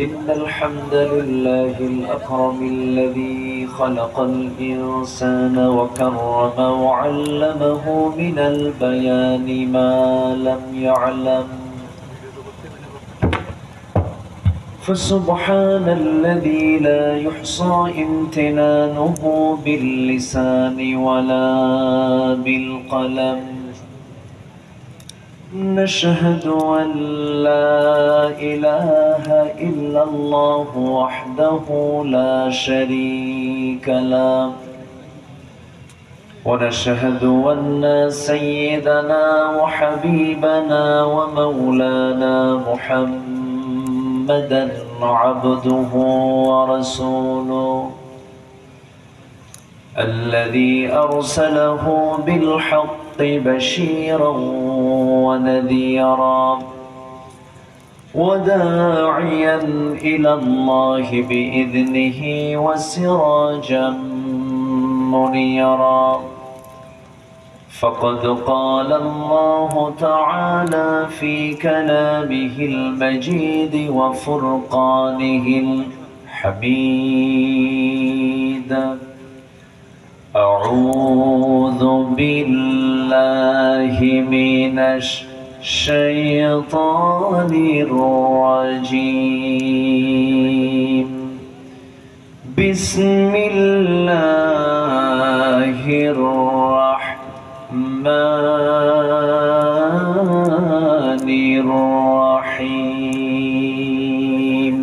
إن الحمد لله الأكرم الذي خلق الإنسان وكرم وعلمه من البيان ما لم يعلم. فسبحان الذي لا يحصى امتنانه باللسان ولا بالقلم. نشهد أن لا إله إلا الله وحده لا شريك له، ونشهد أن سيدنا وحبيبنا ومولانا محمدا عبده ورسوله الذي أرسله بالحق بشيرا ونذيرا وداعيا إلى الله بإذنه وسراجا منيرا. فقد قال الله تعالى في كلامه المجيد وفرقانه الحميد: أعوذ بالله من الشيطان الرجيم. بسم الله الرحمن الرحيم.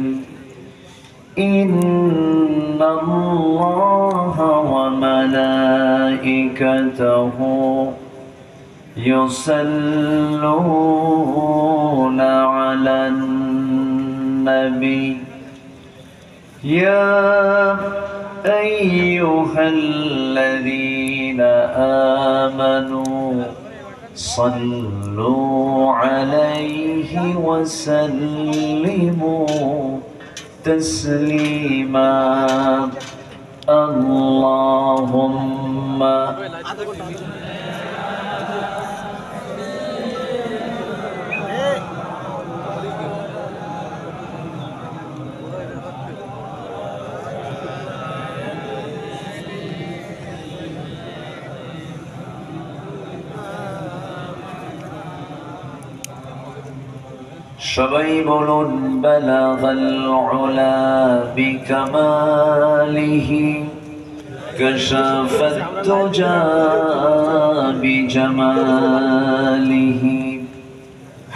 إن الله وملائكته يصلون على النبي يا أيها الذين آمنوا صلوا عليه وسلموا تسليما. اللهم সবাই বলুন বালাগাল উলা বিকামালিহি কাশাফাত তুজা বিজামালিহি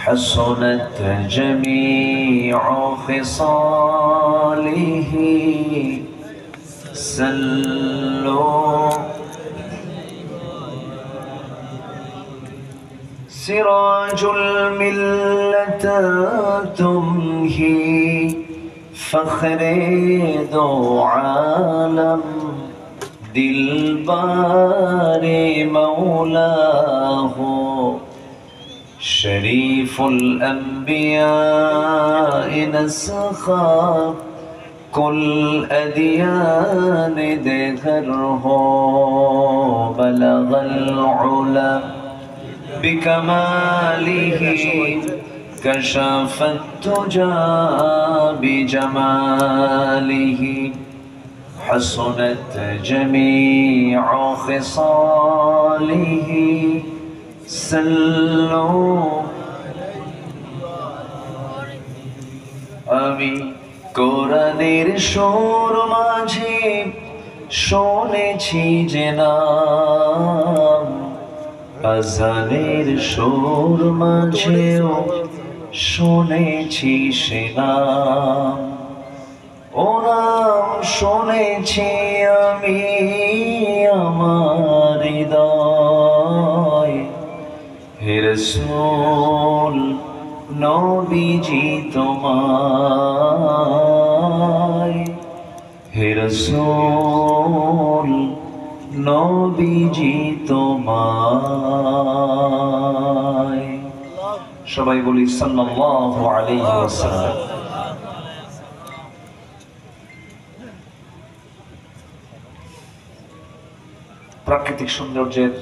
হাসনাত জামিউ খিসালিহি সাল্লু سراج الملة تمهي فخر دو عالم دلبار مولاه شريف الأنبياء نسخا كل أديان دهره بلغ العلا بكماله كشف التجا بجماله حسنت جميع خصاله سلوا আমি কোরআনের সুর মাঝে শুনেছি যে নাম, আজানের সুর মাঝেও শুনেছি সে নাম। ও নাম শুনেছি আমি আমার হৃদয়। হে রাসূল নবীজি তোমায়, হে রাসূল নবীজি তোমায়। সবাই বলি সাল্লাল্লাহু আলাইহি ওয়াসাল্লাম। প্রাকৃতিক সৌন্দর্যের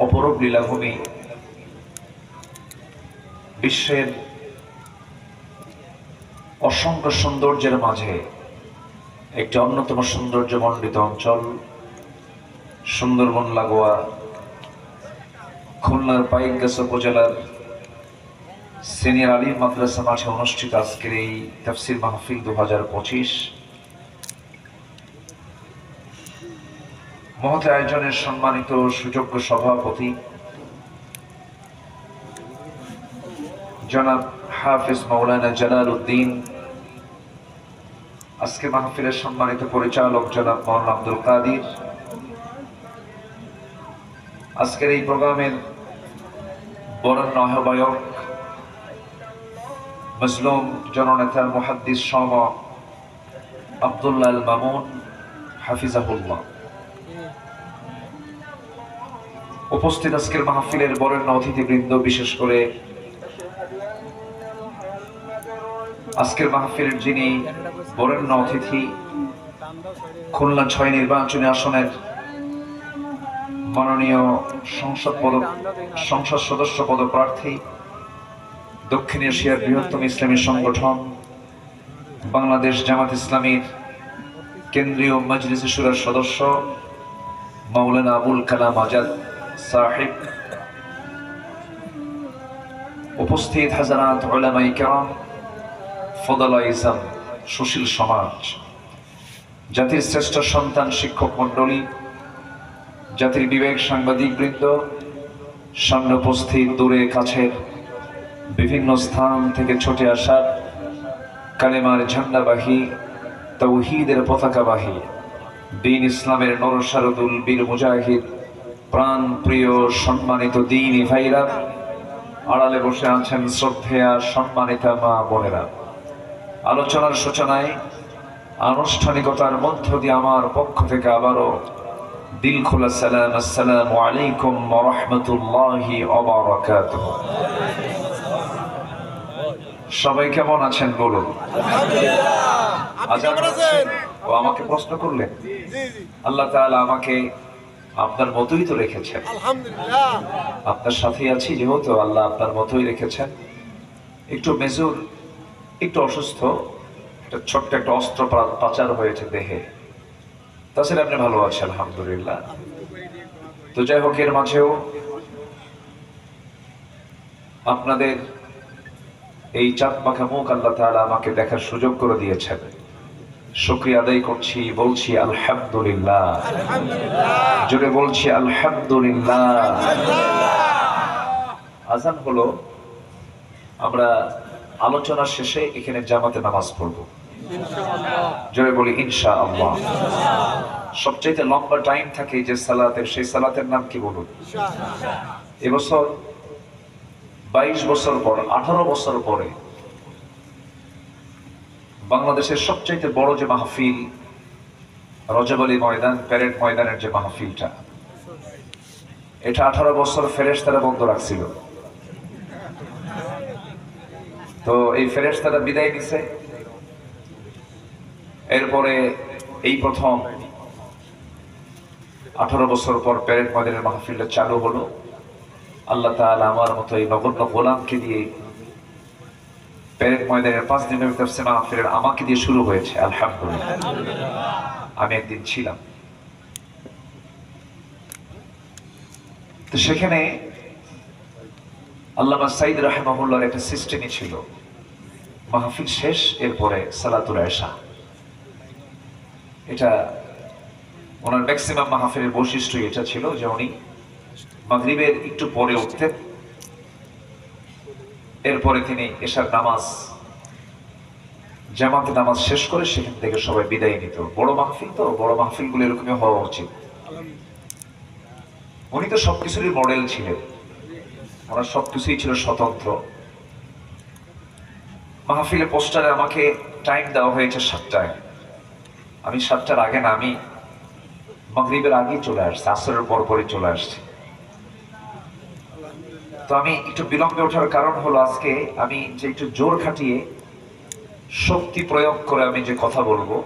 অপরূপ লীলাভূমি, বিশ্বের অসংখ্য সৌন্দর্যের মাঝে একটি অন্যতম সৌন্দর্যমণ্ডিত অঞ্চল সুন্দরবন লাগোয়া খুলনার পাইকগাছা উপজেলার সিনিয়র আলিম মাদ্রাসা মাঠে অনুষ্ঠিত আজকের এই তাফসীর মাহফিল 2025 মহৎ আয়োজনের সম্মানিত সুযোগ্য সভাপতি জনাব হাফিজ মাওলানা জালাল উদ্দিন, আজকে মাহফিলের সম্মানিত পরিচালক জনাব মাওলানা আব্দুল কাদির, আজকের এই প্রোগ্রামের বরেণ্য আহ্বায়ক মজলুম জননেতা মুহাদ্দিস শামা আব্দুল্লাহ আল মামুন হাফিজাহুল্লাহ, উপস্থিত আজকের মাহফিলের বরেণ্য অতিথিবৃন্দ, বিশেষ করে আজকের মাহফিলের যিনি বরেণ্য অতিথি খুলনা 6 নির্বাচনী আসনের মাননীয় সংসদ সদস্য পদপ্রার্থী, দক্ষিণ এশিয়ার বৃহত্তম ইসলামী সংগঠন বাংলাদেশ জামাত ইসলামীর কেন্দ্রীয় মজলিসে শুরার সদস্য মাওলানা আবুল কালাম আজাদ সাহেব, উপস্থিত হাজারাত উলামায়ে কেরাম, ফদলায়ে ইসলাম, সুশীল সমাজ, জাতির শ্রেষ্ঠ সন্তান শিক্ষক মণ্ডলী, জাতির বিবেক সাংবাদিক বৃন্দ, সামনে উপস্থিত দূরে কাছের বিভিন্ন স্থান থেকে ছুটে আসা কালেমার ঝান্ডাবাহী, তাওহীদের পতাকাবাহী, দ্বীন ইসলামের নরসারদুল বীর মুজাহিদ, প্রাণ প্রিয় সম্মানিত দ্বীনী ভাইরা, আড়ালে বসে আছেন শ্রদ্ধেয়া সম্মানিতা মা বোনেরা, আলোচনার সূচনায় আনুষ্ঠানিকতার মধ্য দিয়ে আমার পক্ষ থেকে আবারও দিল খোলা সালাম, আসসালামু আলাইকুম ওয়া রাহমাতুল্লাহি ওয়া বারাকাতুহু। সবাই কেমন আছেন বলুন? ও আমাকে প্রশ্ন করলেন, আল্লাহ তাআলা আমাকে আপনার মতোই তো রেখেছেন, আলহামদুলিল্লাহ আপনার সাথেই আছি, যেহেতু আল্লাহ আপনার মতোই রেখেছেন। একটু মেজর, একটু অসুস্থ, একটা ছোট্ট একটা অস্ত্রোপচার হয়েছে দেহে, তাছাড়া আপনি ভালো আছেন আলহামদুলিল্লাহ। তো যাই হোক, এর মাঝেও আপনাদের এই চাঁদ মাখা মুখ আল্লাহ তাআলা আমাকে দেখার সুযোগ করে দিয়েছেন, শুকরিয়া আদায় করছি, বলছি আলহামদুলিল্লাহ, জোরে বলছি আলহামদুলিল্লাহ। আজান হলো, আমরা আলোচনার শেষে এখানে জামাতে নামাজ পড়ব, জোরে বলি ইনশাআল্লাহ। সবচেয়ে লম্বা টাইম থাকে যে সালাতের, সেই সালাতের নাম কি বলুন? এবছর 22 বছর পর, 18 বছর পরে বাংলাদেশের সবচেয়ে বড় যে মাহফিল, রজব আলী ময়দান, প্যারেড ময়দানের যে মাহফিলটা, এটা 18 বছর ফেরেশতারা বন্ধ রাখছিল। তো এই ফেরেশতারা বিদায় নিছে, এরপরে এই প্রথম 18 বছর পর প্যারেড ময়দানের মাহফিলটা চালু হলো। আল্লাহ তাআলা আমার মতো এই নগণ্য গোলামকে দিয়ে প্যারেড ময়দানের 5 দিনের তাফসীর মাহফিলের আমাকে দিয়ে শুরু হয়েছে, আলহামদুলিল্লাহ। আমি একদিন ছিলাম, তো সেখানে আল্লামা সাইদ রাহিমাহুল্লাহর একটা সিস্টেমই ছিল, মাহফিল শেষ, এরপরে সালাতুল ইশা। এটা ওনার ম্যাক্সিমাম মাহফিলের বৈশিষ্ট্য এটা ছিল যে উনি মাগরিবের একটু পরে উঠতেন, এরপরে তিনি এশার নামাজ, জামাতে নামাজ শেষ করে সেখান থেকে সবাই বিদায় নিত। বড় মাহফিল, তো বড় মাহফিলগুলো এরকমই হওয়া উচিত। উনি তো সবকিছুরই মডেল ছিলেন, ওনার সবকিছুই ছিল স্বতন্ত্র। মাহফিলে পোস্টারে আমাকে টাইম দেওয়া হয়েছে 7টায়, আমি 7টার আগে না, আমি মাগরিবের আগেই চলে আসছি, আসরের পরপরই চলে আসছি। তো আমি একটু বিলম্বে ওঠার কারণ হলো, আজকে আমি যে একটু জোর খাটিয়ে শক্তি প্রয়োগ করে আমি যে কথা বলবো,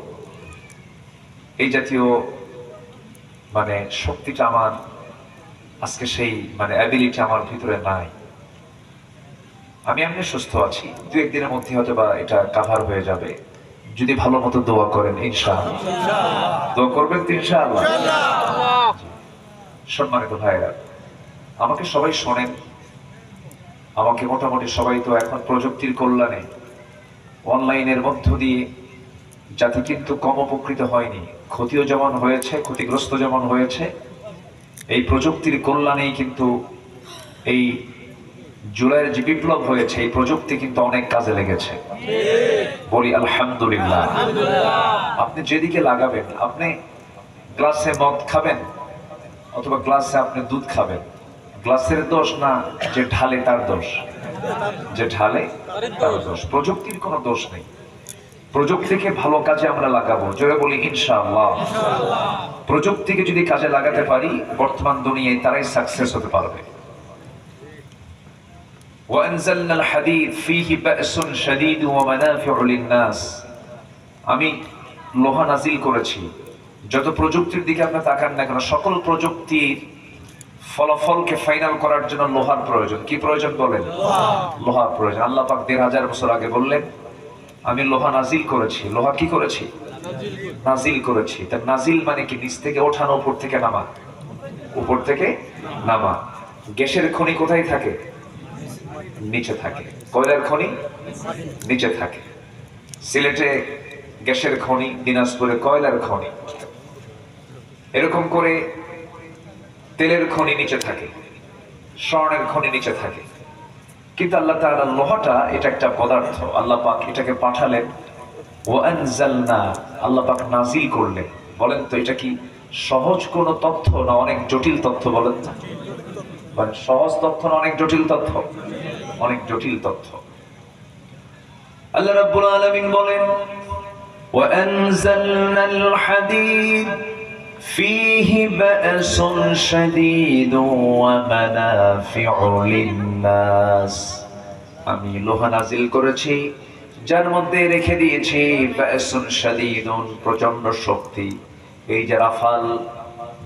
এই জাতীয় মানে শক্তিটা আমার আজকে, সেই মানে অ্যাবিলিটি আমার ভিতরে নাই। আমি এমনি সুস্থ আছি, 2-1 দিনের মধ্যে হয়তো বা এটা কাভার হয়ে যাবে, যদি ভালো মতো দোয়া করেন ইনশাআল্লাহ। দোয়া করবেন তো ইনশাআল্লাহ। সম্মানিত ভাইরা, আমাকে সবাই শোনেন, আমাকে মোটামুটি সবাই তো এখন প্রযুক্তির কল্যাণে অনলাইনের মধ্য দিয়ে জাতি কিন্তু কম উপকৃত হয়নি, ক্ষতিও যেমন হয়েছে, ক্ষতিগ্রস্ত যেমন হয়েছে। এই প্রযুক্তির কল্যাণেই কিন্তু এই জুলাইয়ের যে বিপ্লব হয়েছে, এই প্রযুক্তি কিন্তু অনেক কাজে লেগেছে, বলি আলহামদুলিল্লাহ। আপনি যেদিকে লাগাবেন, আপনি গ্লাসে মদ খাবেন অথবা গ্লাসে আপনি দুধ খাবেন, গ্লাসের দোষ না যে ঢালে তার দোষ, যে ঢালে তার দোষ, প্রযুক্তির কোনো দোষ নেই। প্রযুক্তিকে ভালো কাজে আমরা লাগাবো, জোরে বলি ইনশাআল্লাহ। প্রযুক্তিকে যদি কাজে লাগাতে পারি, বর্তমান দুনিয়ায় তারাই সাকসেস হতে পারবে। وأنزلنا الحديد فيه بأس شديد ومنافع للناس। আমি লোহা নাজিল করেছি। যত প্রযুক্তির দিকে আপনি তাকান না কেন, সকল প্রযুক্তির ফলাফলকে ফাইনাল করার জন্য লোহার প্রয়োজন। কি প্রয়োজন বলেন? লোহার প্রয়োজন। আল্লাহ পাক 1500 বছর আগে বললেন, আমি লোহা নাজিল করেছি। লোহা কি করেছি? নাজিল করেছি। তার নাজিল মানে কি? নিচ থেকে ওঠানো, উপর থেকে নামা। উপর থেকে নামা। গ্যাসের খনি কোথায় থাকে? নিচে থাকে। কয়লার খনি নিচে থাকে। সিলেটে গ্যাসের খনি, দিনাজপুরে কয়লার খনি, এরকম করে তেলের খনি নিচে থাকে, স্বর্ণের খনি নিচে থাকে। কিন্তু আল্লাহ তাআলা লোহাটা, এটা একটা পদার্থ, আল্লাহ পাক এটাকে পাঠালেন। ওয়ানজালনা, আল্লাহ পাক নাজিল করলেন। বলেন তো এটা কি সহজ কোন তথ্য না অনেক জটিল তথ্য? বলেন তো, মানে সহজ তথ্য না অনেক জটিল তথ্য? অনেক জটিল তথ্য। আল্লাহ রাব্বুল আলামিন বলেন, ওয়ানজালনাল হাদীদ ফীহি বা'সুন শাদীদুন ওয়া মানাফি'ু লিন-নাস। আমি লোহা নাজিল করেছি, যার মধ্যে রেখে দিয়েছি বা'সুন শাদীদুন, প্রচন্ড শক্তি। এই যে রাফাল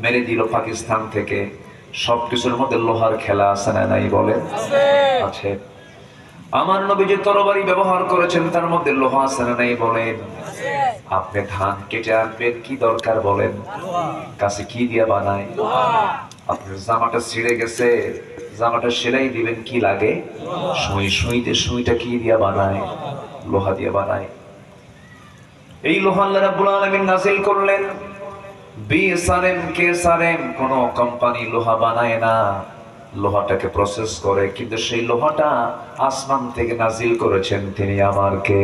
মেরে দিল পাকিস্তান থেকে, সবকিছুর মধ্যে লোহার খেলা আছে না নাই? বলেন আছে। আমার নবী যে তরবারি ব্যবহার করেছেন, তার মধ্যে লোহা আছে না নাই? বলেন। আপনি ধান কেটে আনবেন, কি দরকার বলেন? কাছে কি দিয়ে বানায়? আপনার জামাটা ছিঁড়ে গেছে, জামাটা সেলাই দিবেন, কি লাগে? সুই। সুইটা কি দিয়ে বানায়? লোহা দিয়ে বানায়। এই লোহা আল্লাহ রাব্বুল আলামিন নাযিল করলেন। বিএসআরএম, কেএসআরএম কোন কোম্পানি লোহা বানায় না, লোহাটাকে প্রসেস করে। কিন্তু সেই লোহাটা আসমান থেকে নাজিল করেছেন তিনি আমার কে?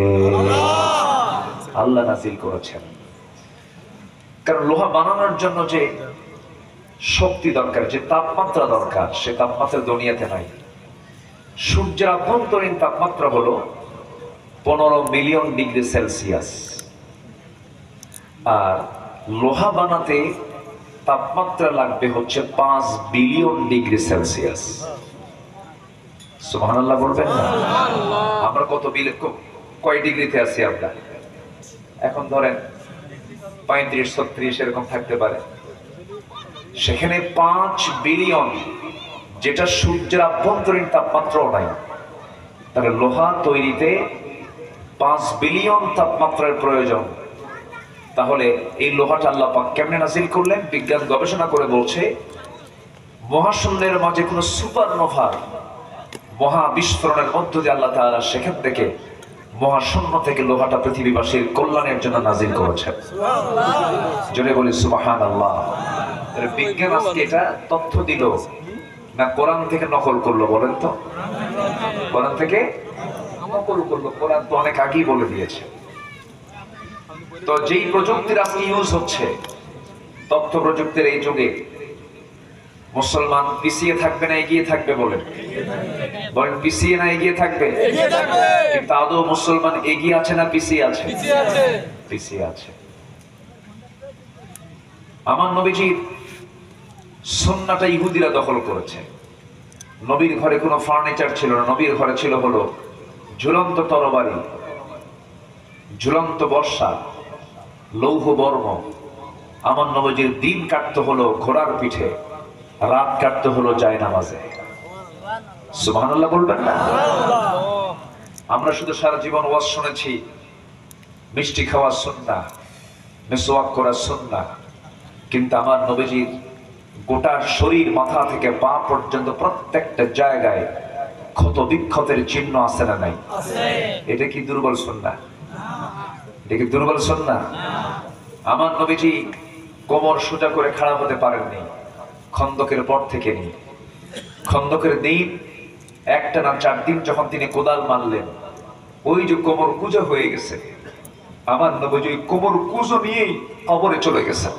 আল্লাহ নাজিল করেছেন। কারণ লোহা বানানোর জন্য যে শক্তি দরকার, যে তাপমাত্রা দরকার, সে তাপমাত্রা দুনিয়াতে নাই। সূর্যের আভ্যন্তরীণ তাপমাত্রা হলো 15 মিলিয়ন ডিগ্রি সেলসিয়াস, আর লোহা বানাতে তাপমাত্রা লাগবে হচ্ছে 5 বিলিয়ন ডিগ্রি সেলসিয়াস। সুবহানাল্লাহ বলবেন না? আমরা কয় ডিগ্রিতে আছি আমরা এখন? ধরেন 35-36 এরকম থাকতে পারে। সেখানে 5 বিলিয়ন, যেটা সূর্যের আভ্যন্তরীণ তাপমাত্রাও নাই। তাহলে লোহা তৈরিতে 5 বিলিয়ন তাপমাত্রার প্রয়োজন। তাহলে এই লোহাটা আল্লাহ পাক কেমনে নাজিল করলেন? বিজ্ঞান গবেষণা করে বলছে, মহাশূন্যের মাঝে কোন সুপারনোভার মহা বিস্ফোরণের মধ্য দিয়ে আল্লাহ তাআলা সেখান থেকে মহাশূন্য থেকে লোহাটা পৃথিবীবাসীর কল্যাণের জন্য নাজিল করেছেন। জোরে বলি সুবহানাল্লাহ। বিজ্ঞান আজকে এটা তথ্য দিল না কোরআন থেকে নকল করলো? বলেন তো, কোরআন থেকে নকল করলো? কোরআন তো অনেক আগেই বলে দিয়েছে। তো যেই প্রযুক্তির আজকে ইউজ হচ্ছে, তথ্য প্রযুক্তির এই যুগে, মুসলমান পিছিয়ে থাকবে না এগিয়ে থাকবে? বলেন পিছিয়ে না এগিয়ে থাকবে? কিন্তু আদৌ মুসলমান এগিয়ে আছে না পিছিয়ে আছে? পিছিয়ে আছে। আমার নবীজির সুন্নাহটা ইহুদিরা দখল করেছে। নবীর ঘরে কোনো ফার্নিচার ছিল না, নবীর ঘরে ছিল হলো ঝুলন্ত তরবারি, ঝুলন্ত বর্ষা, লৌহ বর্ম। আমার নবীজির দিন কাটতে হলো ঘোড়ার পিঠে, রাত কাটতে হলো জায়নামাজে। সুবহানাল্লাহ বলবেন না? আমরা শুধু সারা জীবন ওয়াজ শুনেছি, মিষ্টি খাওয়া সুন্নাহ, মিসওয়াক করা সুন্নাহ, কিন্তু আমার নবীজির গোটা শরীর মাথা থেকে পা পর্যন্ত প্রত্যেকটা জায়গায় ক্ষত বিক্ষতের চিহ্ন আছে না নাই? এটা কি দুর্বল সুন্নাহ? এটা কি দুর্বল সুন্নাহ? আমার নবীজি কোমর সোজা করে খাড়া হতে পারেননি খন্দকের পর থেকে নিয়ে। খন্দকের দিন একটা না 4 দিন যখন তিনি কোদাল মারলেন, ওই যে কোমর কুঁজো হয়ে গেছে, আমার নবীজি কোমর কুঁজো নিয়েই কবরে চলে গেছে।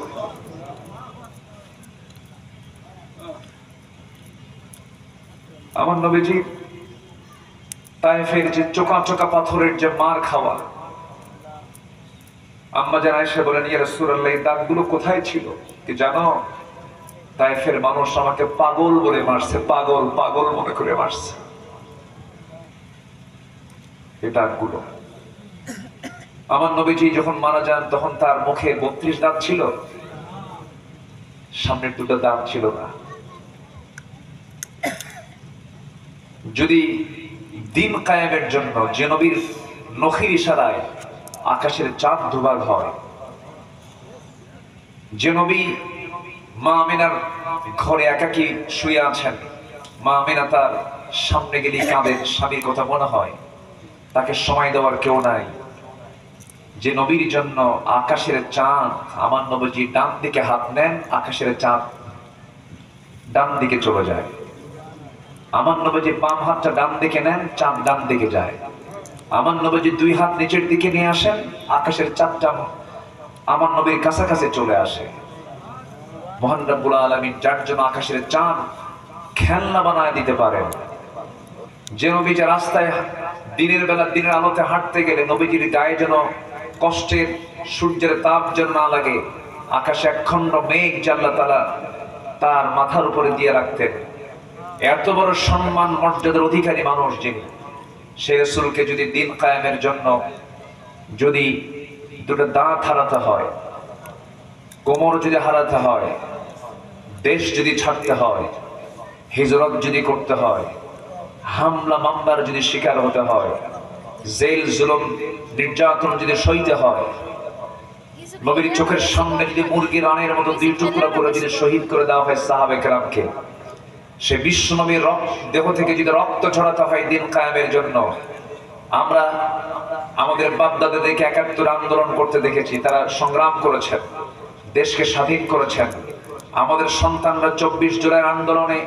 আমার নবীজি তায়েফের যে চোকা চোকা পাথরের যে মার খাওয়া, আম্মা জান আয়েশা বলেন, ইয়া রাসূলুল্লাহ, এই দাগগুলো কোথায় ছিল কি জানো? তায়েফের মানুষ আমাকে পাগল বলে মারছে, পাগল পাগল মনে করে মারছে। এই দাগগুলো। আমার নবীজি যখন মারা যান তখন তার মুখে 32 দাঁত ছিল, সামনের 2টা দাঁত ছিল না। যদি দিন কায়েমের জন্য যে নবীর নখের ইশারায় আকাশের চাঁদ দুভাগ হয়, যে নবী মা আমিনার ঘরে একাকী শুয়ে আছেন, মা আমিনা তার সামনে গেলে কাঁদেন, স্বামীর কথা মনে হয়, তাকে সময় দেওয়ার কেউ নাই, যে নবীর জন্য আকাশের চাঁদ, আমার নবীজি ডান দিকে হাত নেন, আকাশের চাঁদ ডান দিকে চলে যায়। আমার নবীজি বাম হাতটা ডান দিকে নেন, চাঁদ ডান দিকে যায়। আমার নবীজি 2 হাত নিচের দিকে নিয়ে আসেন, আকাশের চাঁদটা আমার নবীর কাছাকাছি চলে আসে। মহান রব্বুল আলামিন যার জন্য আকাশের চাঁদ খেলনা বানায় দিতে পারেন, যে নবী যে রাস্তায় দিনের বেলা দিনের আলোতে হাঁটতে গেলে নবীজির গায়ে যেন কষ্টের সূর্যের তাপ যেন না লাগে, আকাশে একখণ্ড মেঘ যে আল্লাহ তাআলা তার মাথার উপরে দিয়ে রাখতেন। এত বড় সম্মান মর্যাদার অধিকারী মানুষ যিনি, সে রাসূলকে যদি দিন কায়েমের জন্য যদি 2টা দাঁত হারাতে হয়, কোমর যদি হারাতে হয়, দেশ যদি ছাড়তে হয়, হিজরত যদি করতে হয়, হামলা মামলার যদি শিকার হতে হয়, জেল জুলুম নির্যাতন যদি সইতে হয়, নবীর চোখের সামনে যদি মুরগি রানের মতো 2 টুকরা করে যদি শহীদ করে দেওয়া হয় সাহাবে কেরামকে, সে বিশ্ব নবীর দেহ থেকে যদি রক্ত ঝরাতে হয় দিন কায়েমের জন্য, আমরা আমাদের বাপ দাদাদেরকে 71 আন্দোলন করতে দেখেছি, তারা সংগ্রাম করেছেন, দেশকে স্বাধীন করেছেন। আমাদের সন্তানরা 24 জুলাই আন্দোলনে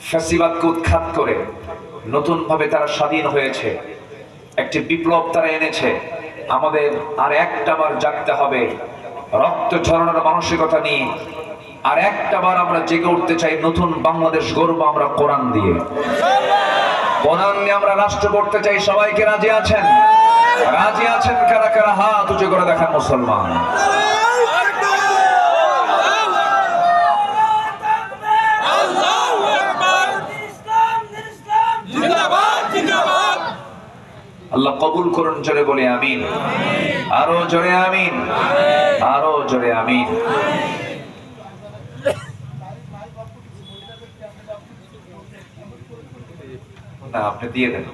ফ্যাসিবাদকে উৎখাত করে নতুন ভাবে তারা স্বাধীন হয়েছে, একটি বিপ্লব তারা এনেছে। আমাদের আর একটা বার জাগতে হবে, রক্ত ঝরানোর মানসিকতা নিয়ে আর একটা বার আমরা জেগে উঠতে চাই। নতুন বাংলাদেশ গর্ব আমরা কোরআন দিয়ে, কোরআন নিয়ে আমরা রাষ্ট্র করতে চাই। সবাইকে রাজি আছেন? রাজি আছেন কারা কারা? হাত উঁচু করে দেখান মুসলমান। আল্লাহ কবুল করুন, জোরে বলে আমিন। আরো জোরে আমিন, আরো জোরে আমিন। না, আপনি দিয়ে দেন,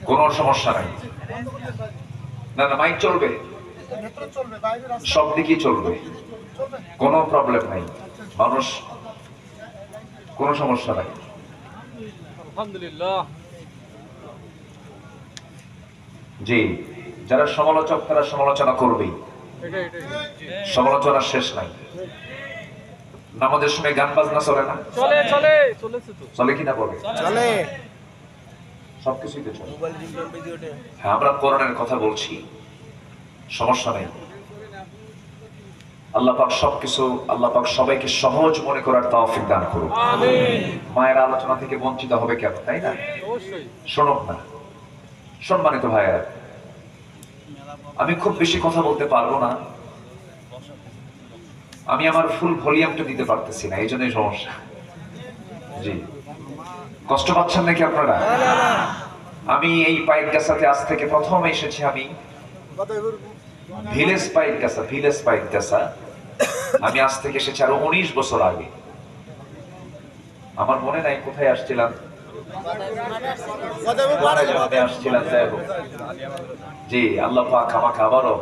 কোনো সমস্যা নাই। না না, মাইক চলবে, সব দিকেই চলবে, কোনো প্রবলেম নাই, মানুষ, কোনো সমস্যা নাই। আলহামদুলিল্লাহ। জি, যারা সমালোচক তারা সমালোচনা করবেই, সমালোচনার শেষ নাই। নামাজের সময় গান বাজনা চলে না? চলে চলে চলেছে তো। চলে কিনা বলে? চলে, সবকিছুই তো চলে। হ্যাঁ, আমরা কোরআনের কথা বলছি, সমস্যা নেই। আল্লাহ পাক সবকিছু, আল্লাহ পাক সবাইকে সহজ মনে করার তৌফিক দান করুন। আমিন। মায়ের আলোচনা থেকে বঞ্চিত হবে কেন, তাই না? অবশ্যই। শোনক না সম্মানিত ভাইয়েরা, আমি খুব বেশি কথা বলতে পারবো না, আমি আমার ফুল ভলিউমটা দিতে পারতেছি না, এই জন্যই সমস্যা। জি, কষ্ট পাচ্ছেন নাকি আপনারা? আমি এই পাইকগাছাতে আজ থেকে প্রথম এসেছি, আমি ভিলেজ পাইকগাছা, আমি আজ থেকে এসেছি আরো 19 বছর আগে। আমার মনে নাই কোথায় আসছিলাম, আসছিলাম, যাই হোক। জি, আল্লাহ পাক আমাকে আবারও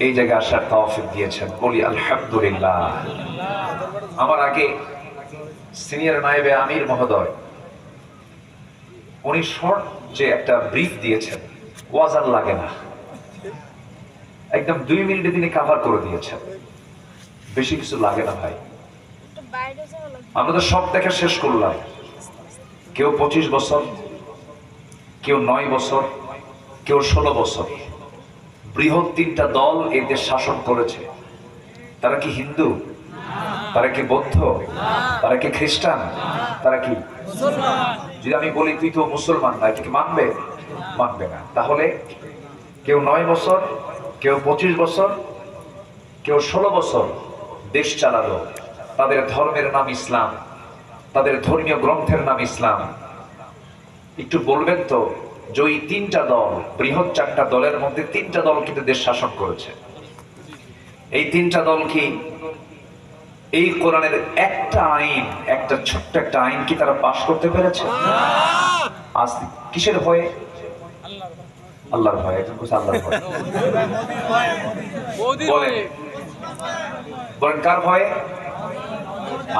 এই জায়গায় আসার তৌফিক দিয়েছেন, বলি আলহামদুলিল্লাহ। আমার আগে সিনিয়র নায়েবে আমির মহোদয় উনি শর্ট যে একটা ব্রিফ দিয়েছেন, ওয়াজ আর লাগে না, একদম 2 মিনিটে তিনি কভার করে দিয়েছেন, বেশি কিছু লাগে না ভাই। আমরা তো সব দেখা শেষ করলাম, কেউ 25 বছর, কেউ 9 বছর, কেউ 16 বছর। বৃহৎ 3টা দল এই দেশ শাসন করেছে। তারা কি হিন্দু? তারা কি বৌদ্ধ? তারা কি খ্রিস্টান? তারা কি মুসলমান? যদি আমি বলি তুই তো মুসলমান না, এটা কি মানবে? মানবে না। তাহলে কেউ 9 বছর, কেউ 25 বছর, কেউ 16 বছর দেশ চালালো। তাদের ধর্মের নাম ইসলাম, তাদের ধর্মীয় গ্রন্থের নাম ইসলাম। একটু বলবেন তো যে ওই 3টা দল, বৃহৎ 4টা দলের মধ্যে 3টা দল কিন্তু দেশ শাসন করেছে। এই 3টা দল কি এই কোরআনের একটা আইন, একটা ছোট্ট একটা আইন কি তারা পাশ করতে পেরেছে? আজ কিসের ভয়ে? আল্লাহর ভয়ে। একজন বলছে আল্লাহর ভয়ে। বলেন কার ভয়ে?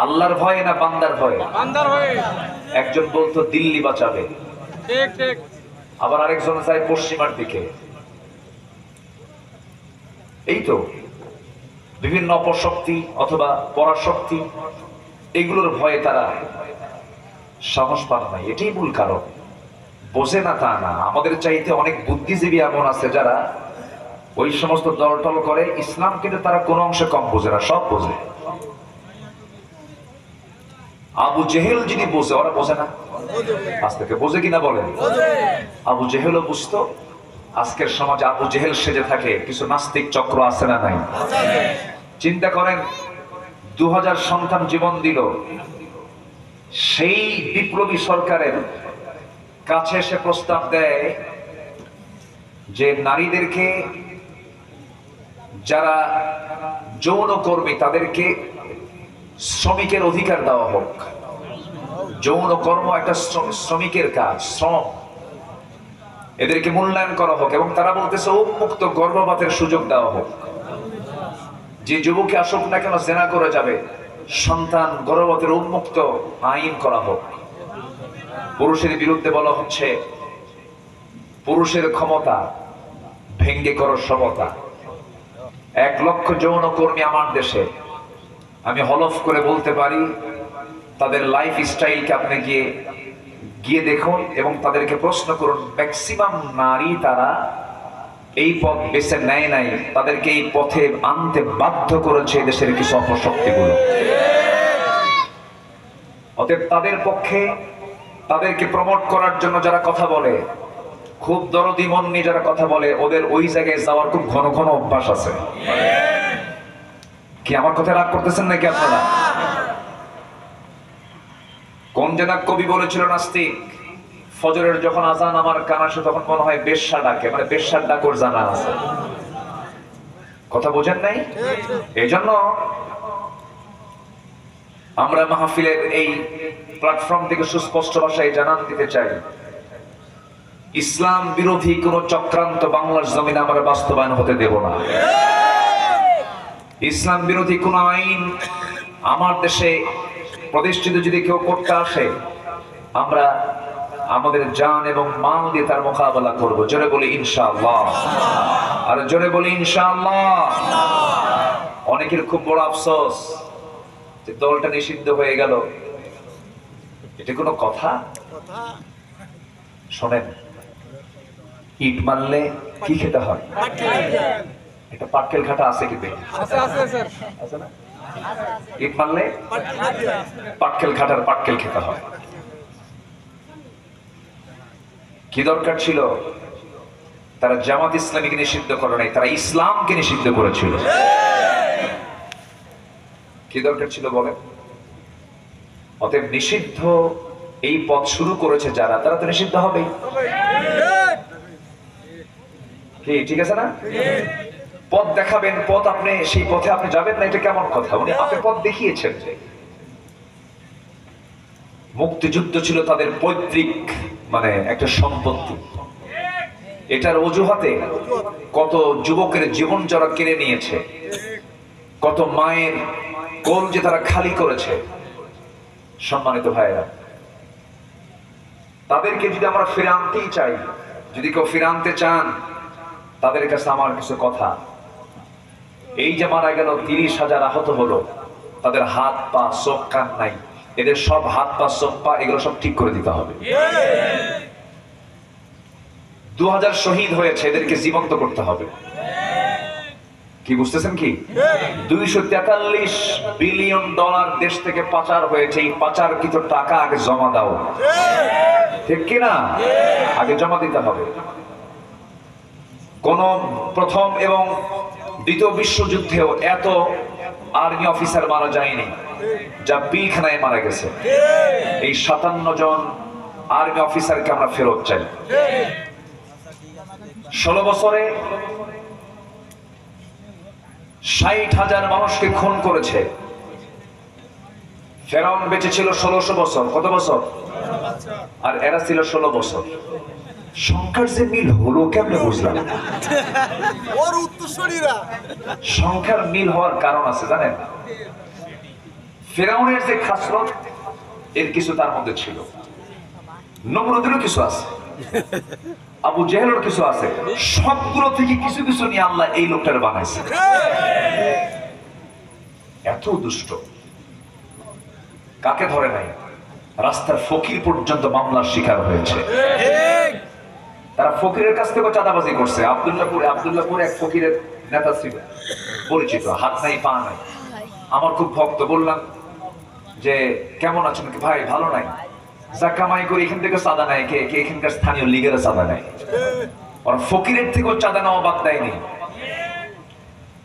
আল্লাহর ভয়ে না বান্দার ভয়ে? বান্দার ভয়ে। একজন বলতো দিল্লি বাঁচাবে, ঠিক ঠিক। আবার আরেকজন চায় পশ্চিমার দিকে। এই তো বিভিন্ন অপশক্তি অথবা পরাশক্তি, এগুলোর ভয়ে তারা সাহস পান নাই। এটাই মূল কারণ। বোঝে না তা না, আমাদের চাইতে অনেক বুদ্ধিজীবী এমন আছে যারা ওই সমস্ত দলটল করে ইসলাম, কিন্তু তারা কোনো অংশে কম বোঝে না, সব বোঝে। আবু জেহেল যদি বোঝে, ওরা বোঝে না? আজ থেকে বোঝে কিনা বলেন? আবু জেহেলও বুঝতো। আজকের সমাজে আবু জেহেল সেজে থাকে কিছু নাস্তিক চক্র আছে না নাই? চিন্তা করেন, 2000 সন্তান জীবন দিল, সেই বিপ্লবী সরকারের কাছে এসে প্রস্তাব দেয় যে নারীদেরকে, যারা যৌন কর্মী তাদেরকে শ্রমিকের অধিকার দেওয়া হোক। যৌন কর্ম একটা শ্রমিকের কাজ, শ্রম, এদেরকে মূল্যায়ন করা হোক। এবং তারা বলতেছে উন্মুক্ত গর্ভপাতের সুযোগ দেওয়া হোক। যে যুবকে আসুক না কেন জেনা করে যাবে, সন্তান গর্ভপাতের উন্মুক্ত আইন করা হোক। পুরুষের বিরুদ্ধে বলা হচ্ছে পুরুষের ক্ষমতা ভেঙ্গে করো সমতা। 1 লক্ষ যৌন কর্মী আমার দেশে, আমি হলফ করে বলতে পারি তাদের লাইফ স্টাইলকে আপনি গিয়ে দেখুন এবং তাদেরকে প্রশ্ন করুন, ম্যাক্সিমাম নারী তারা এই পথ বেছে নেয় নাই, তাদেরকে এই পথে আনতে বাধ্য করেছে দেশের কিছু অপশক্তিগুলো। অতএব তাদের পক্ষে, তাদেরকে প্রমোট করার জন্য যারা কথা বলে, খুব দরদি মন নিয়ে যারা কথা বলে, ওদের ওই জায়গায় যাওয়ার খুব ঘন ঘন অভ্যাস আছে। কি আমার কথা রাগ করতেছেন নাকি আপনারা? কোন যেন কবি বলেছিল নাস্তিক, ফজরের যখন আজান আমার কান আসে তখন মনে হয় বেশ্যা ডাকে, মানে বেশ্যার ডাক ওর জানা আছে। কথা বোঝেন নাই? এই জন্য আমরা মাহফিলের এই প্ল্যাটফর্ম থেকে সুস্পষ্ট ভাষায় জানান দিতে চাই, ইসলাম বিরোধী কোন চক্রান্ত বাংলার জমিনে আমরা বাস্তবায়ন হতে দেব না। ইসলাম বিরোধী কোন আইন আমার দেশে প্রতিষ্ঠিত যদি কেউ করতে আসে, আমরা আমাদের জান এবং মাল দিয়ে তার মোকাবেলা করব। জোরে বলি ইনশাআল্লাহ, আর জোরে বলি ইনশাআল্লাহ। অনেকের খুব বড় আফসোস যে দলটা নিষিদ্ধ হয়ে গেল। এটা কোনো কথা? শোনেন, ইট মারলে কি খেতে হয়? এটা পাটকেল ঘাটা আছে কিন্তু আছে না? ইট মারলে পাটকেল ঘাটার পাটকেল খেতে হয়। কি দরকার ছিল? তারা জামাত ইসলামীকে নিষিদ্ধ করে নাই, তারা ইসলামকে নিষিদ্ধ করেছিল। কি দরকার ছিল বলেন? অতএব নিষিদ্ধ এই পথ শুরু করেছে যারা, তারা তো নিষিদ্ধ হবেই। কি ঠিক আছে না? পথ দেখাবেন, পথ আপনি সেই পথে আপনি যাবেন না, এটা কেমন কথা? উনি আপনি পথ দেখিয়েছেন। মুক্তিযুদ্ধ ছিল তাদের পৈতৃক মানে একটা সম্পত্তি। এটার অজুহাতে কত যুবকের জীবন যারা কেড়ে নিয়েছে, কত মায়ের কোল যে তারা খালি করেছে। সম্মানিত ভাইরা, তাদেরকে যদি আমরা ফিরে আনতেই চাই, যদি কেউ ফিরে আনতে চান, তাদের কাছে আমার কিছু কথা। এই যে মারা গেল 30,000 আহত হলো, তাদের হাত পা চোখ কান নাই, এদের সব হাত পা চোখ পা এগুলো সব ঠিক করে দিতে হবে। 2000 শহীদ হয়েছে, এদেরকে জীবন্ত করতে হবে। কি বুঝতেছেন কি? $243 বিলিয়ন দেশ থেকে পাচার হয়েছে। এই পাচারকৃত টাকা আগে জমা দাও, ঠিক কিনা? আগে জমা দিতে হবে। কোন প্রথম এবং দ্বিতীয় বিশ্বযুদ্ধেও এত আর্মি অফিসার মারা যায়নি যা পিলখানায় মারা গেছে। এই 57 জন আর্মি অফিসারকে আমরা ফেরত চাই। 16 বছরে 60,000 মানুষকে খুন করেছে। ফেরাউন বেঁচে ছিল 1600 বছর। কত বছর? আর এরা ছিল 16 বছর। সংখ্যার যে মিল হলো কেমনে বুঝলাম? সংখ্যার মিল হওয়ার কারণ আছে জানেন? ফেরাউনের যে খাসরত এর কিছু তার মধ্যে ছিল, নমরুদেরও কিছু আছে, আবু জেহেলের কিছু আছে। সবগুলো থেকে কিছু কিছু নিয়ে আল্লাহ এই লোকটার বানাইছে। এত দুষ্ট, কাকে ধরে নাই? রাস্তার ফকির পর্যন্ত মামলার শিকার হয়েছে। তারা ফকিরের কাছ থেকে চাঁদাবাজি করছে। আব্দুল্লাহপুরে এক ফকিরের নেতা ছিল, পরিচিত, হাত নাই পা নাই, আমার খুব ভক্ত। বললাম যে কেমন আছেন? ভাই ভালো নাই, যা কামাই করে এখান থেকে চাঁদা নেয় কে? এখানকার স্থানীয় লীগের চাঁদা নেয়। ওরা ফকিরের থেকেও চাঁদা নেওয়া বাদ দেয়নি,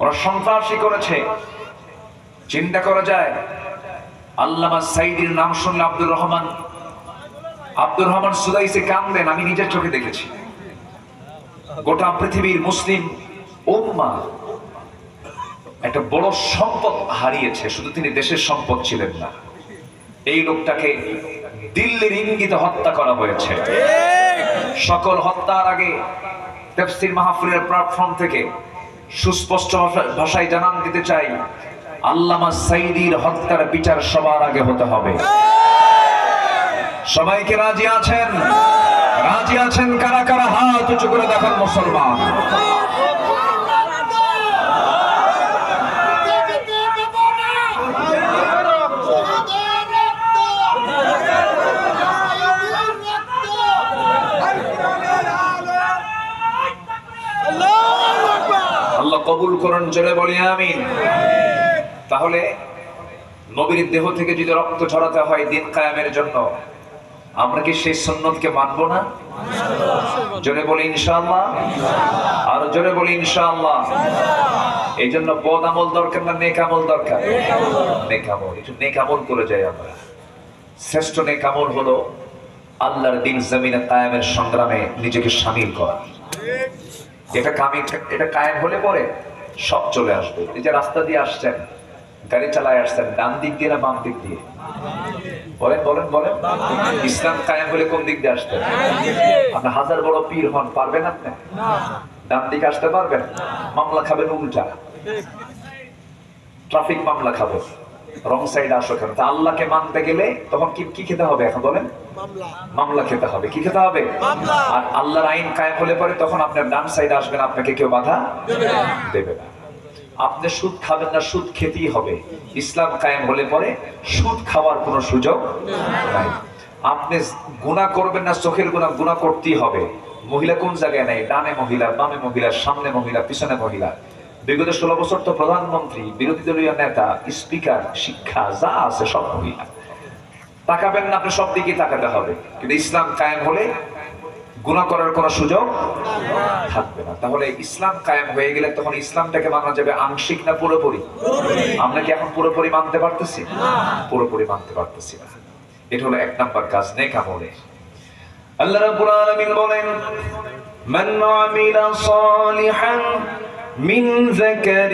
ওরা সন্ত্রাসী করেছে। চিন্তা করা যায়, আল্লামা সাইদির নাম শুনলে আব্দুর রহমান সুদাইসে কামদেন। আমি নিজের চোখে দেখেছি। গোটা পৃথিবীর মুসলিম উম্মাহ একটা বড় সম্পদ হারিয়েছে। শুধু তিনি দেশের সম্পদ ছিলেন না, এই লোকটাকে দিল্লির ইঙ্গিতে হত্যা করা হয়েছে। সকল হত্যার আগে তাফসীর মাহফিলের প্ল্যাটফর্ম থেকে সুস্পষ্ট ভাষায় জানান দিতে চাই, আল্লামা সাইদির হত্যার বিচার সবার আগে হতে হবে। সবাইকে রাজি আছেন? রাজি আছেন? কারা কারা হাত উঁচু করে দেখান মুসলমান। আল্লাহ কবুল করুন, জোরে বলি আমিন। তাহলে নবীর দেহ থেকে যদি রক্ত ঝরাতে হয় দিন কায়েমের জন্য, আমরা কি সেই সুন্নতকে মানবো না? জোরে বলি ইনশাআল্লাহ। আর জোরে বলি ইনশাআল্লাহ। এই জন্য বদ আমল দরকার না নেক আমল দরকার? নেক আমল। একটু নেক আমল করে যাই আমরা। শ্রেষ্ঠ নেক আমল হলো আল্লাহর দিন জমিনে কায়েমের সংগ্রামে নিজেকে শামিল করা। এটা কায়েম হলে পরে সব চলে আসবে। এই যে রাস্তা দিয়ে আসছেন, গাড়ি চালায় আসছেন, ডান দিক দিয়ে না বাম দিক দিয়ে? বলেন বলেন বলেন। ইসলাম কায়েম হলে কোন দিক দিয়ে আসতেন? আপনি হাজার বড় পীর হন, পারবেন আপনি? ডান দিকে আসতে পারবেন? মামলা খাবেন উল্টা, ট্রাফিক মামলা খাবো, রং সাইড আসো কেন? তা আল্লাহকে মানতে গেলে তখন কি খেতে হবে? এখন বলেন, মামলা খেতে হবে। কি খেতে হবে? আর আল্লাহর আইন কায়েম হলে পরে তখন আপনার ডান সাইড আসবেন, আপনাকে কেউ বাধা দেবে না। আপনি সুদ খাবেন না, সুদ খেতেই হবে। ইসলাম কায়েম হলে পরে সুদ খাওয়ার কোনো সুযোগ নাই। আপনি গুনাহ করবেন না, চোখের গুনাহ করতেই হবে। মহিলা কোন জায়গায় নাই? ডানে মহিলা, বামে মহিলা, সামনে মহিলা, পিছনে মহিলা। বিগত 16 বছর তো প্রধানমন্ত্রী, বিরোধী দলীয় নেতা, স্পিকার, শিক্ষা যা আছে সব মহিলা। তাকাবেন না, আপনি সব দিকে তাকাতে হবে। কিন্তু ইসলাম কায়েম হলে গুনাহ করার কোনো সুযোগ থাকবে না। তাহলে ইসলাম কায়েম হয়ে গেলে তখন ইসলামটাকে মানা যাবে আংশিক না পুরোপুরি? আমরা কি এখন পুরোপুরি মানতে পারতেছি? পুরোপুরি মানতে পারতেছি না। এটা হলো 1 নাম্বার কাজ নেক আমলে। আল্লাহ রাব্বুল আলামিন বলেন, মান আমিলা সালিহান من ذكر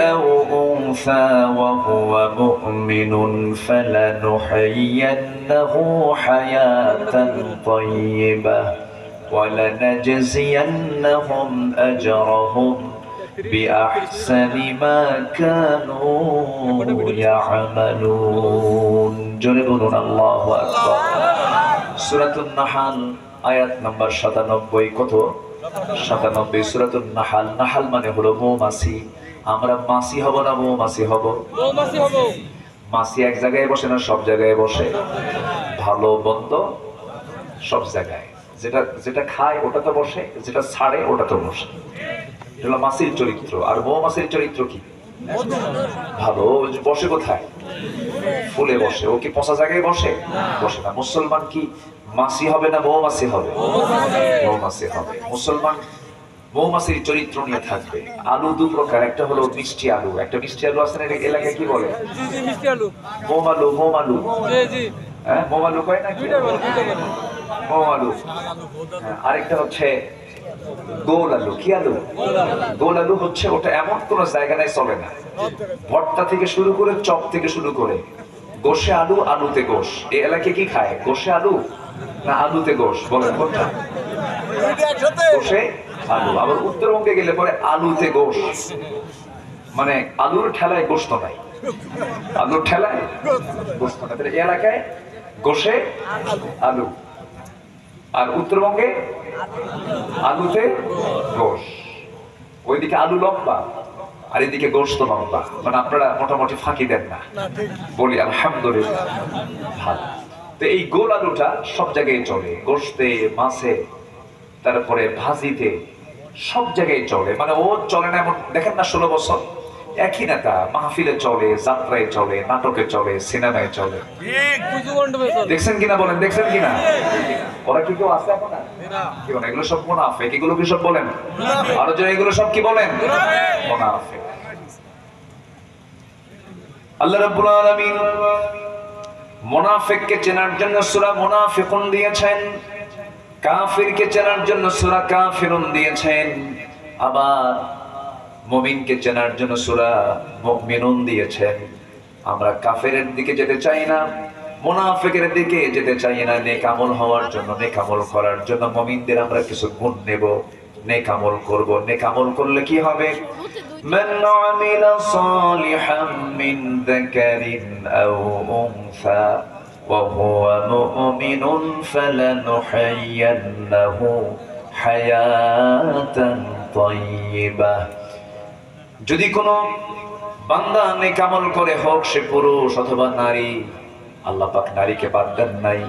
أو أنثى وهو مؤمن فلنحيينه حياة طيبة ولنجزينهم أجرهم بأحسن ما كانوا يعملون جنبنا الله أكبر سورة النحل آيات نمبر 97 কত 97 সূরাতুন নাহাল নাহাল মানে হলো মৌমাছি আমরা মাছি হব না মৌমাছি হব মৌমাছি হব মাছি এক জায়গায় বসে না সব জায়গায় বসে ভালো মন্দ সব জায়গায় যেটা যেটা খায় ওটা তো বসে যেটা ছাড়ে ওটা তো বসে এটা মাছির চরিত্র আর মৌমাছির চরিত্র কি ভালো বসে কোথায় ফুলে বসে ও কি পচা জায়গায় বসে বসে না মুসলমান কি মাছি হবে না মৌমাছি হবে মৌমাছি হবে মুসলমান মৌমাছির চরিত্র নিয়ে থাকবে আলু দু প্রকার একটা হলো মিষ্টি আলু একটা মিষ্টি আলু আছে না এলাকায় কি বলে জি জি মিষ্টি আলু মোমালু মোমালু জি জি হ্যাঁ মোমালু কয় না দুইটা বলে মোমালু আরেকটা হচ্ছে গোল আলু কি আলু গোল আলু হচ্ছে ওটা এমন কোন জায়গা নাই চলে না ভর্তা থেকে শুরু করে চপ থেকে শুরু করে গোশে আলু আলুতে গোশ এই এলাকায় কি খায় গোশে আলু না আলুতে গোশ বলেন কোনটা গোশে আলু আবার উত্তরবঙ্গে গেলে পরে আলুতে গোশ মানে আলুর ঠেলায় গোশত নাই আলুর ঠেলায় গোশত নাই তাহলে এই এলাকায় গোশে আলু আর উত্তরবঙ্গে আলুতে গোশ ওইদিকে আলু লম্বা আর এদিকে গোশত লম্বা মানে আপনারা মোটামুটি ফাঁকি দেন না বলি আলহামদুলিল্লাহ ভালো তো এই গোল আলুটা সব জায়গায় চলে গোশতে মাছে তারপরে ভাজিতে সব জায়গায় চলে মানে ও চলে না এমন দেখেন না 16 বছর একই নেতা মাহফিলে চলে যাত্রায় চলে নাটকে চলে সিনেমায় চলে দেখছেন কিনা বলেন দেখছেন কিনা ওরা কি কেউ আছে এখন না এগুলো সব মুনাফিক এগুলো কি সব বলেন আরো যে এগুলো সব কি বলেন মুনাফিক আল্লাহ রাব্বুল আলামিন মুনাফিককে চেনার জন্য সূরা মুনাফিকুন দিয়েছেন কাফিরকে চেনার জন্য সূরা কাফিরুন দিয়েছেন আবার মুমিনকে চেনার জন্য সূরা মুমিনুন দিয়েছেন আমরা কাফেরের দিকে যেতে চাই না মুনাফিকের দিকে যেতে চাই না নেক আমল হওয়ার জন্য নেক আমল করার জন্য মুমিনদের আমরা কিছু গুণ নেব নেক আমল করব নেক আমল করলে কি হবে মান আমিলা সালিহাম মিন যাকারিন আও উনসা ওয়া হুয়া মুমিনুন ফালানুহাইয়ান্নাহু হায়াতান তাইয়্যিবাহ যদি কোনো বান্দা নেক আমল করে হোক সে পুরুষ অথবা নারী আল্লাহ পাক নারীকে বাদ দেন নাই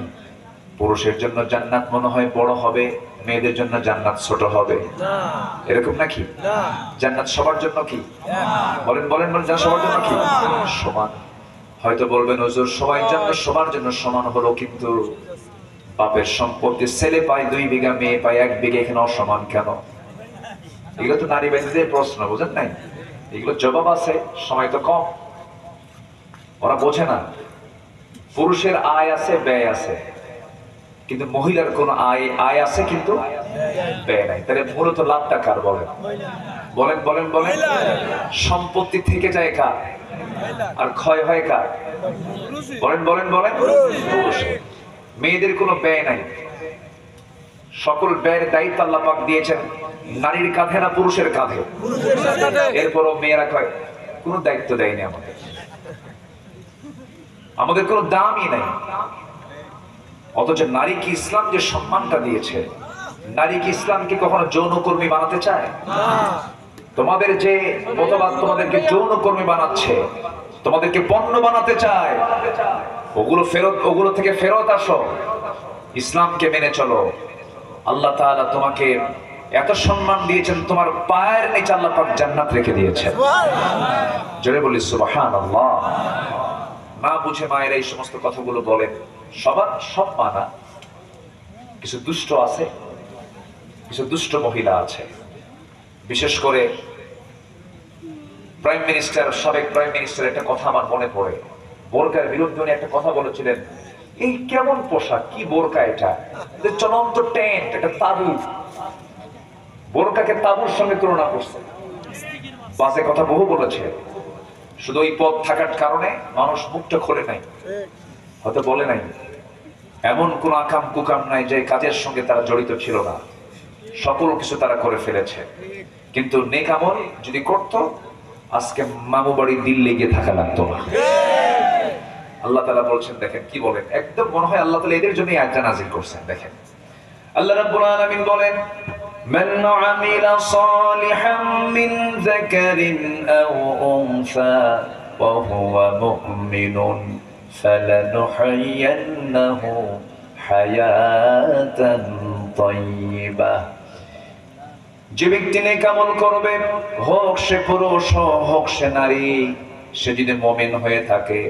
পুরুষের জন্য জান্নাত মনে হয় বড় হবে মেয়েদের জন্য জান্নাত ছোট হবে এরকম নাকি জান্নাত সবার জন্য কি বলেন বলেন বলেন সবার জন্য কি সমান হয়তো বলবেন হুজুর সবার জন্য সবার জন্য সমান হলো কিন্তু বাপের সম্পত্তি ছেলে পায় 2 বিঘা মেয়ে পায় 1 বিঘা এখানে অসমান কেন এগুলো তো নারী বাইদের প্রশ্ন বুঝেন নাই এগুলো জবাব আছে সময় তো কম ওরা বোঝে না পুরুষের আয় আছে ব্যয় আছে কিন্তু মহিলার কোন আয় আছে কিন্তু ব্যয় নাই তাহলে মূলত লাভটা কার বলেন বলেন বলেন বলেন সম্পত্তি থেকে যায় কার আর ক্ষয় হয় কার বলেন বলেন বলেন মেয়েদের কোনো ব্যয় নাই সকল ব্যয়ের দায়িত্ব আল্লাহ পাক দিয়েছেন নারীর কাঁধে না পুরুষের কাঁধে এরপরও মেয়েরা কয় কোনো দায়িত্ব দেয়নি আমাদের আমাদের কোনো দামই নাই অথচ নারীকে ইসলাম যে সম্মানটা দিয়েছে নারী কি ইসলামকে কখনো যৌনকর্মী বানাতে চায় তোমাদের যে মতবাদ তোমাদেরকে যৌনকর্মী বানাচ্ছে তোমাদেরকে পণ্য বানাতে চায় ওগুলো থেকে ফেরত আসো ইসলামকে মেনে চলো আল্লাহ তাআলা তোমাকে এত সম্মান দিয়েছেন তোমার পায়ের নিচে আল্লাহ পাক জান্নাত রেখে দিয়েছেন জোরে বলি সুবহানাল্লাহ না বুঝে মায়ের এই সমস্ত কথাগুলো বলেন সবার সব মানা কিছু দুষ্ট আছে কিছু দুষ্ট মহিলা আছে বিশেষ করে প্রাইম মিনিস্টার সাবেক প্রাইম মিনিস্টার একটা কথা আমার মনে পড়ে বোরকার বিরুদ্ধে উনি একটা কথা বলেছিলেন এই কেমন পোশাক কি বোরকা এটা চলন্ত টেন্ট এটা তাবু বোরকাকে তাবুর সঙ্গে তুলনা করছে বাজে কথা বহু বলেছে, শুধু ওই পথ থাকার কারণে মানুষ মুখটা খোলে নাই, হয়তো বলে নাই। এমন কোন আকাম কুকাম নাই যে কাজের সঙ্গে তারা জড়িত ছিল না, সকল কিছু তারা করে ফেলেছে। কিন্তু নেক আমল যদি করত, আজকে মামু বাড়ি দিল্লি গিয়ে থাকা লাগতো না। আল্লাহ তাআলা বলছেন, দেখেন কি বলেন, একদম মনে হয় আল্লাহ তাআলা এদের জন্যই আয়াতটা নাযিল করছেন। দেখেন আল্লাহ রাব্বুল আলামিন বলেন, মান আমিলা সালিহাম মিন যাকারিন আও উনসা ওয়া হুয়া মুমিনুন ফালানুহয়িয়ান্নাহু হায়াতান তাইয়্যিবাহ। যে ব্যক্তি নেক আমল করবে, হোক সে পুরুষ হোক সে নারী, সে যদি মুমিন হয়ে থাকে,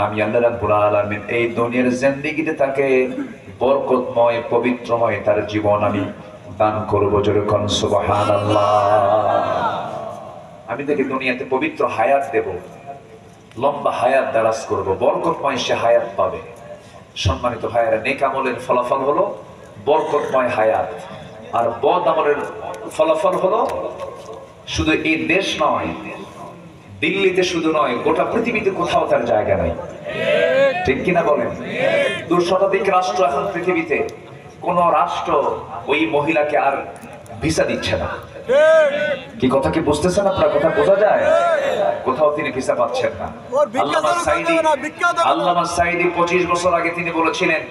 আমি আল্লাহ রাব্বুল আলামিন এই দুনিয়ার জিন্দেগিতে তাকে বরকতময় পবিত্রময় তার জীবন আমি দান করব। জোরে কোন সুবহানাল্লাহ। আমি তাকে দুনিয়াতে পবিত্র হায়াত দেব, লম্বা হায়াত দারাজ করব, বরকতময় সে হায়াত পাবে। সম্মানিত ভাইয়েরা, নেক আমলের ফলাফল হলো বরকতময় হায়াত, আর বদ আমলের ফলাফল হলো শুধু এই দেশ নয়, দিল্লিতে শুধু নয়, গোটা পৃথিবীতে কোথাও তার জায়গা নাই। ঠিক কিনা বলেন? 2 শতাধিক রাষ্ট্র এখন পৃথিবীতে, কোন রাষ্ট্র ওই মহিলাকে আর ভিসা দিচ্ছে না। কি কথা কি বুঝতেছেন আপনারা? কথা বোঝা যায়? কোথাও তিনি ভিসা পাচ্ছেন না। আল্লামা সাঈদী 25 বছর আগে তিনি বলেছিলেন,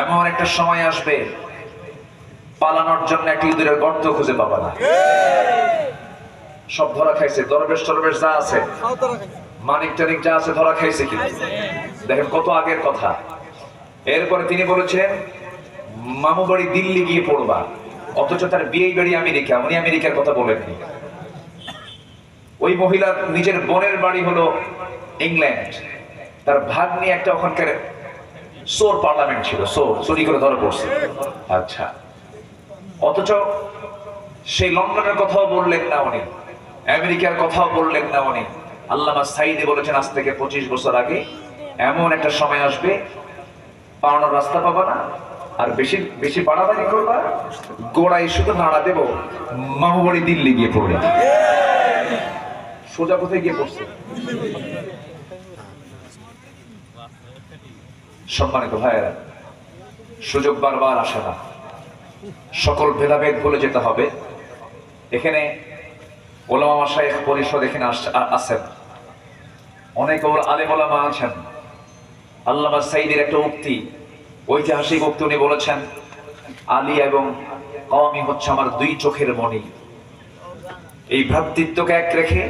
এমন একটা সময় আসবে পালানোর জন্য একটা ইঁদুরের গর্ত খুঁজে পাবা না। সব ধরা খাইছে, দরবেশ টরবেশ যা আছে, মানিক টানিক যা আছে, ধরা খাইছে কি? দেখেন কত আগের কথা। এরপরে তিনি বলেছেন, মামু বাড়ি দিল্লি গিয়ে পড়বা, অথচ তার বিয়ে বাড়ি আমেরিকা। উনি আমেরিকার কথা বলেননি। ওই মহিলার নিজের বোনের বাড়ি হলো ইংল্যান্ড, তার ভাগ্নি একটা ওখানকার সোর পার্লামেন্ট ছিল, চুরি করে ধরা পড়ছে। আচ্ছা, অথচ সেই লন্ডনের কথাও বললেন না উনি, আমেরিকার কথাও বললেন না উনি। আল্লামা সাঈদী বলেছেন, আজ থেকে 25 বছর আগে এমন একটা সময় আসবে, পাওয়ানোর রাস্তা পাবা না, আর বেশি বেশি বাড়াবাড়ি করবা, গোড়ায় শুধু নাড়া দেব, মামু বাড়ি দিল্লি গিয়ে পড়বে। সোজা কোথায় গিয়ে পড়ছে? সম্মানিত ভাইয়েরা, সুযোগ বারবার আসে না, সকল ভেদাভেদ বলে যেতে হবে। এখানে ওলামা মাশায়েখ পরিষদ এখানে আছেন, অনেক আলেম ওলামা আছেন। আল্লামা সাঈদীর একটা উক্তি, ঐতিহাসিক উক্তি, উনি বলেছেন, আলী এবং কওমি হচ্ছে আমার 2 চোখের মণি। এই ভ্রাতৃত্বকে এক রেখে,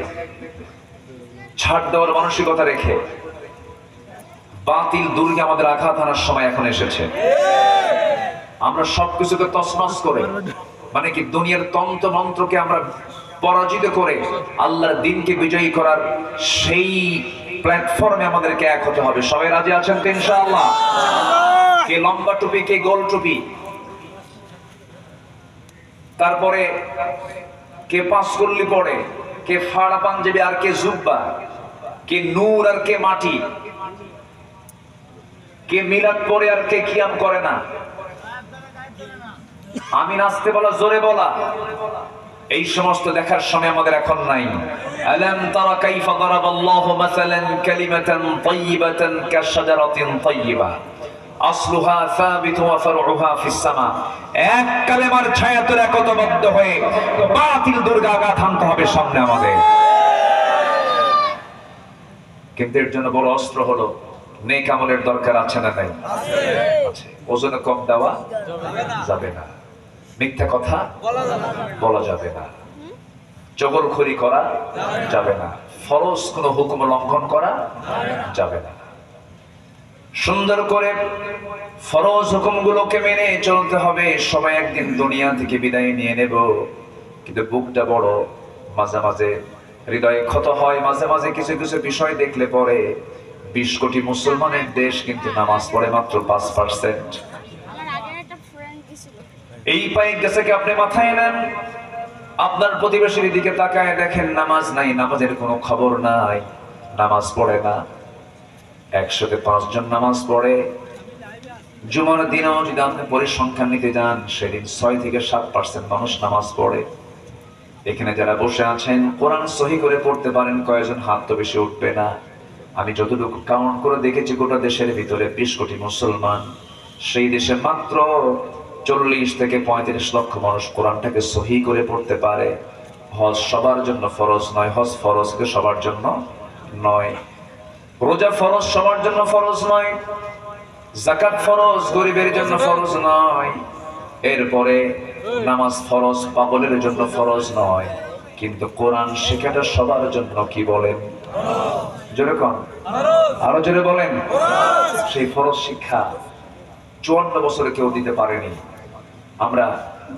ছাড় দেওয়ার মানসিকতা রেখে, বাতিল দুর্গে আমাদের আঘাত আনার সময় এখন এসেছে। আমরা সবকিছুকে তছনছ করে, মানে কি দুনিয়ার তন্ত্র মন্ত্রকে আমরা পরাজিত করে আল্লাহর দ্বীনকে বিজয়ী করার সেই প্ল্যাটফর্মে আমাদেরকে এক হতে হবে। সবাই রাজি আছেন তো ইনশাআল্লাহ? কে লম্বা টুপি, কে গোল টুপি, তারপরে কে পাঁচকল্লি পড়ে, কে ফাড়া পাঞ্জাবি আর কে জুব্বা, কে নূর আর কে মাটি, কে মিলাদ পড়ে আর কে কিয়াম করে না, আমি নাচতে বলা, জোরে বলা, এই সমস্ত দেখার সময় আমাদের এখন নাই। আলাম তারা কাইফা দারাবাল্লাহু মাসালান কালিমাতান তাইয়্যিবাতান কাশজারাতিন তাইয়্যিবা আসলুহা সাবিতু ওয়া ফারউহা ফিস সামা। এক কালেমার ছায়াতলে একতাবদ্ধ হয়ে বাতিল দুর্গে আঘাত হানতে হবে সামনে আমাদের। কিন্তু এর জন্য বড় অস্ত্র হলো নেক আমলের দরকার আছে না নাই? আছে। ওজনে কম দেওয়া যাবে না, মিথ্যা কথা বলা যাবে না, জবরখড়ি করা যাবে না, ফরজ কোনো হুকুম লঙ্ঘন করা যাবে না। সুন্দর করে ফরজ হুকুমগুলোকে মেনে চলতে হবে। সবাই একদিন দুনিয়া থেকে বিদায় নিয়ে নেব, কিন্তু বুকটা বড়, মাঝে মাঝে হৃদয়ে ক্ষত হয়, মাঝে মাঝে কিছু কিছু বিষয় দেখলে পরে 20 কোটি মুসলমানের দেশ কিন্তু নামাজ পড়ে মাত্র 5%। এই পায়ে গেছে কি আপনি মাথায় নেন, আপনার প্রতিবেশীর দিকে তাকায় দেখেন নামাজ নাই, নামাজের কোনো খবর নাই, নামাজ পড়ে না। 100-তে 5 জন নামাজ পড়ে। জুমার দিনেও যদি আপনি পরিসংখ্যান নিতে যান, সেদিন 6 থেকে 7% মানুষ নামাজ পড়ে। এখানে যারা বসে আছেন কোরআন সহি করে পড়তে পারেন কয়জন? হাত তো বেশি উঠবে না। আমি যতটুকু কাউন্ট করে দেখেছি গোটা দেশের ভিতরে 20 কোটি মুসলমান, সেই দেশে মাত্র 40 থেকে 35 লক্ষ মানুষ কোরআনটাকে সহি করে পড়তে পারে। হজ সবার জন্য ফরজ নয়, হজ ফরজ সবার জন্য নয়। রোজা ফরজ সবার জন্য ফরজ নয়, যাকাত ফরজ গরিবের জন্য ফরজ নয়, এরপরে নামাজ ফরজ পাগলের জন্য ফরজ নয়, কিন্তু কোরআন শেখাটা সবার জন্য কি বলেন? জোরে কোন, আরো জোরে বলেন। সেই ফরজ শিক্ষা 54 বছরে কেউ দিতে পারেনি। আমরা